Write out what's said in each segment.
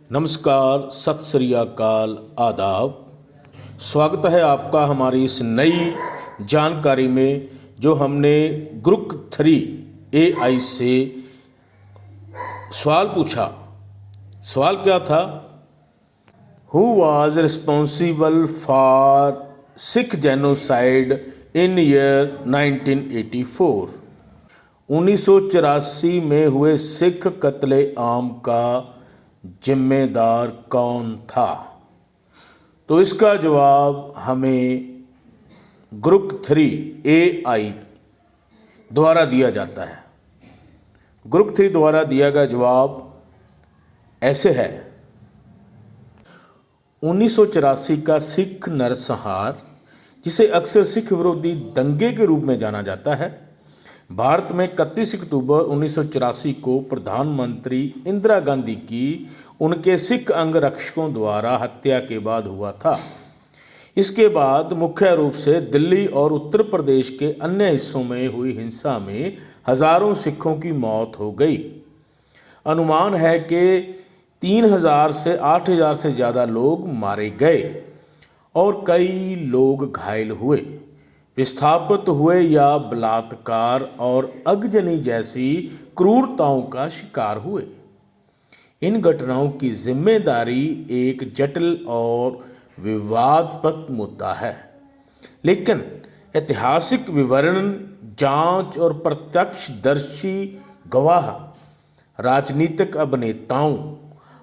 नमस्कार, सत श्री अकाल, आदाब। स्वागत है आपका हमारी इस नई जानकारी में जो हमने ग्रुप 3 AI से सवाल पूछा। सवाल क्या था? Who was responsible for Sikh genocide in year 1984? 1984 में हुए सिख कत्ले-आम का जिम्मेदार कौन था? तो इसका जवाब हमें ग्रुप 3 AI द्वारा दिया जाता है। ग्रुप 3 द्वारा दिया गया जवाब ऐसे है। 1984 का सिख नरसंहार, जिसे अक्सर सिख विरोधी दंगे के रूप में जाना जाता है, भारत में 31 अक्टूबर 1984 को प्रधानमंत्री इंदिरा गांधी की उनके सिख अंगरक्षकों द्वारा हत्या के बाद हुआ था। इसके बाद मुख्य रूप से दिल्ली और उत्तर प्रदेश के अन्य हिस्सों में हुई हिंसा में हजारों सिखों की मौत हो गई। अनुमान है कि 3000 से 8000 से ज़्यादा लोग मारे गए और कई लोग घायल हुए, विस्थापित हुए या बलात्कार और अगजनी जैसी क्रूरताओं का शिकार हुए। इन घटनाओं की जिम्मेदारी एक जटिल और विवादास्पद मुद्दा है, लेकिन ऐतिहासिक विवरण, जांच और प्रत्यक्षदर्शी गवाह, राजनीतिक अभिनेताओं,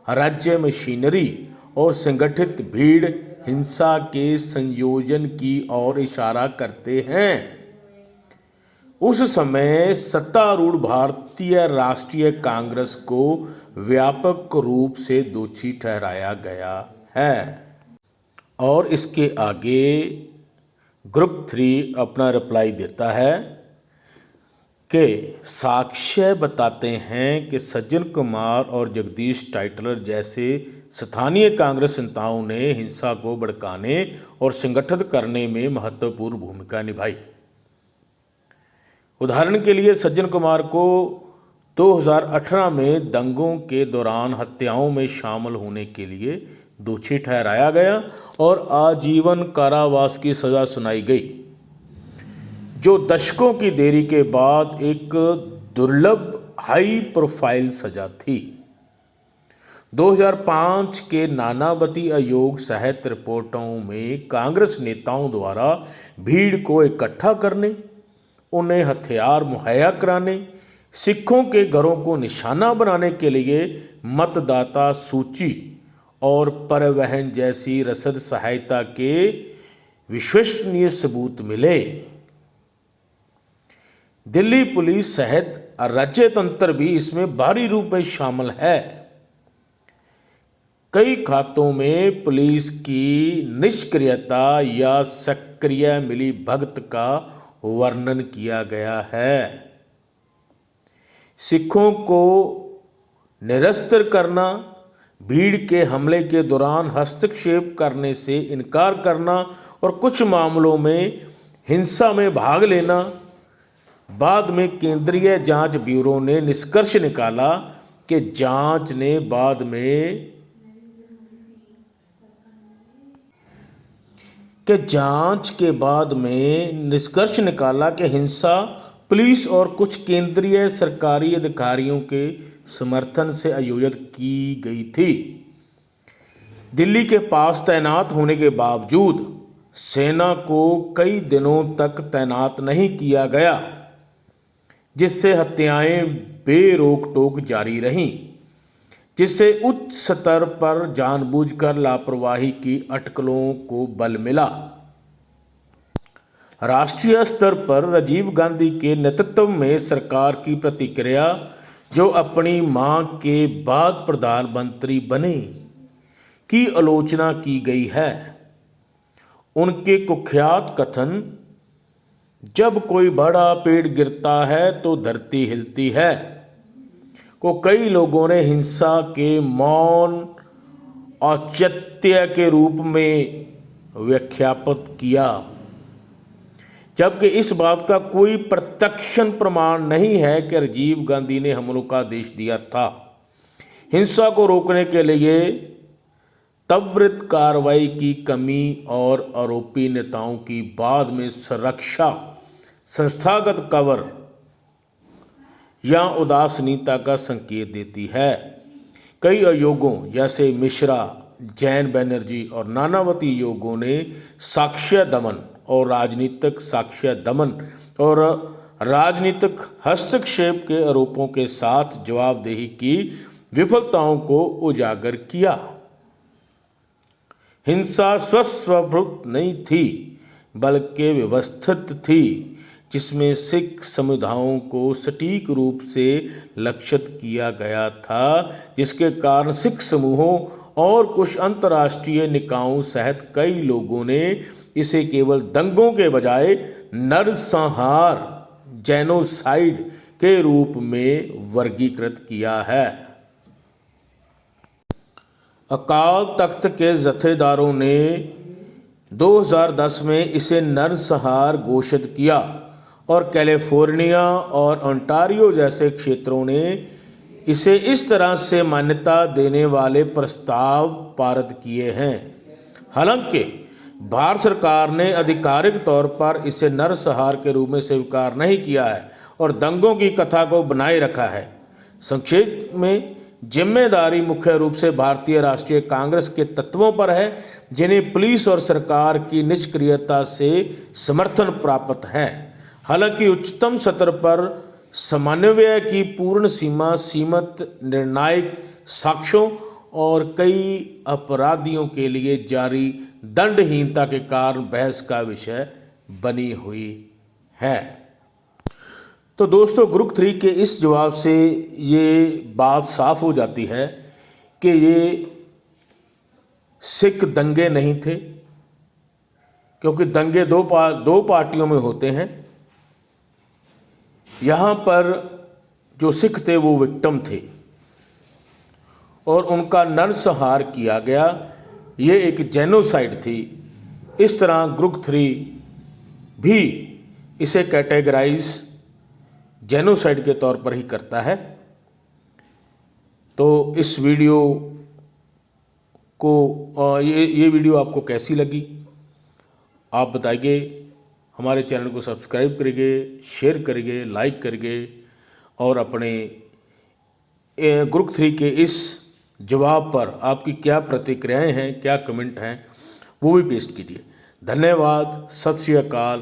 राज्य मशीनरी और संगठित भीड़ हिंसा के संयोजन की ओर इशारा करते हैं। उस समय सत्तारूढ़ भारतीय राष्ट्रीय कांग्रेस को व्यापक रूप से दोषी ठहराया गया है। और इसके आगे ग्रुप 3 अपना रिप्लाई देता है कि साक्ष्य बताते हैं कि सज्जन कुमार और जगदीश टाइटलर जैसे स्थानीय कांग्रेस नेताओं ने हिंसा को भड़काने और संगठित करने में महत्वपूर्ण भूमिका निभाई। उदाहरण के लिए सज्जन कुमार को 2018 में दंगों के दौरान हत्याओं में शामिल होने के लिए दोषी ठहराया गया और आजीवन कारावास की सजा सुनाई गई, जो दशकों की देरी के बाद एक दुर्लभ हाई प्रोफाइल सजा थी। 2005 के नानावती आयोग सहित रिपोर्टों में कांग्रेस नेताओं द्वारा भीड़ को इकट्ठा करने, उन्हें हथियार मुहैया कराने, सिखों के घरों को निशाना बनाने के लिए मतदाता सूची और परिवहन जैसी रसद सहायता के विश्वसनीय सबूत मिले। दिल्ली पुलिस सहित राज्य तंत्र भी इसमें भारी रूप में शामिल है। कई खातों में पुलिस की निष्क्रियता या सक्रिय मिलीभगत का वर्णन किया गया है। सिखों को निरस्त्र करना, भीड़ के हमले के दौरान हस्तक्षेप करने से इनकार करना और कुछ मामलों में हिंसा में भाग लेना। बाद में केंद्रीय जांच ब्यूरो ने निष्कर्ष निकाला कि जांच ने बाद में निष्कर्ष निकाला कि हिंसा पुलिस और कुछ केंद्रीय सरकारी अधिकारियों के समर्थन से आयोजित की गई थी। दिल्ली के पास तैनात होने के बावजूद सेना को कई दिनों तक तैनात नहीं किया गया, जिससे हत्याएं बेरोक टोक जारी रहीं, जिससे उच्च स्तर पर जानबूझकर लापरवाही की अटकलों को बल मिला। राष्ट्रीय स्तर पर राजीव गांधी के नेतृत्व में सरकार की प्रतिक्रिया, जो अपनी मां के बाद प्रधानमंत्री बने, की आलोचना की गई है। उनके कुख्यात कथन, जब कोई बड़ा पेड़ गिरता है तो धरती हिलती है, को कई लोगों ने हिंसा के मौन औचित्य के रूप में व्याख्यात किया, जबकि इस बात का कोई प्रत्यक्ष प्रमाण नहीं है कि राजीव गांधी ने हमलों का आदेश दिया था। हिंसा को रोकने के लिए त्वरित कार्रवाई की कमी और आरोपी नेताओं की बाद में सुरक्षा, संस्थागत कवर या उदासीनता का संकेत देती है। कई आयोगों जैसे मिश्रा, जैन बनर्जी और नानावती आयोगों ने साक्ष्य दमन और राजनीतिक हस्तक्षेप के आरोपों के साथ जवाबदेही की विफलताओं को उजागर किया। हिंसा स्वस्वभृत नहीं थी बल्कि व्यवस्थित थी, जिसमें सिख समुदायों को सटीक रूप से लक्षित किया गया था, जिसके कारण सिख समूहों और कुछ अंतर्राष्ट्रीय निकायों सहित कई लोगों ने इसे केवल दंगों के बजाय नरसंहार, जेनोसाइड के रूप में वर्गीकृत किया है। अकाल तख्त के जथेदारों ने 2010 में इसे नरसंहार घोषित किया और कैलिफोर्निया और ओंटारियो जैसे क्षेत्रों ने इसे इस तरह से मान्यता देने वाले प्रस्ताव पारित किए हैं। हालांकि भारत सरकार ने आधिकारिक तौर पर इसे नरसंहार के रूप में स्वीकार नहीं किया है और दंगों की कथा को बनाए रखा है। संक्षेप में, जिम्मेदारी मुख्य रूप से भारतीय राष्ट्रीय कांग्रेस के तत्वों पर है, जिन्हें पुलिस और सरकार की निष्क्रियता से समर्थन प्राप्त है। हालांकि उच्चतम सत्र पर समन्वय की पूर्ण सीमा सीमित निर्णायक साक्ष्यों और कई अपराधियों के लिए जारी दंडहीनता के कारण बहस का विषय बनी हुई है। तो दोस्तों, ग्रुप 3 के इस जवाब से ये बात साफ हो जाती है कि ये सिख दंगे नहीं थे, क्योंकि दंगे दो पार्टियों में होते हैं। यहाँ पर जो सिख थे वो विक्टिम थे और उनका नरसंहार किया गया। ये एक जेनोसाइड थी। इस तरह ग्रुप 3 भी इसे कैटेगराइज जेनोसाइड के तौर पर ही करता है। तो इस वीडियो को ये वीडियो आपको कैसी लगी आप बताइए। हमारे चैनल को सब्सक्राइब करिए, शेयर करिए, लाइक करिए और अपने ग्रुप 3 के इस जवाब पर आपकी क्या प्रतिक्रियाएं हैं, क्या कमेंट हैं, वो भी पेश कीजिए। धन्यवाद। सत श्री अकाल।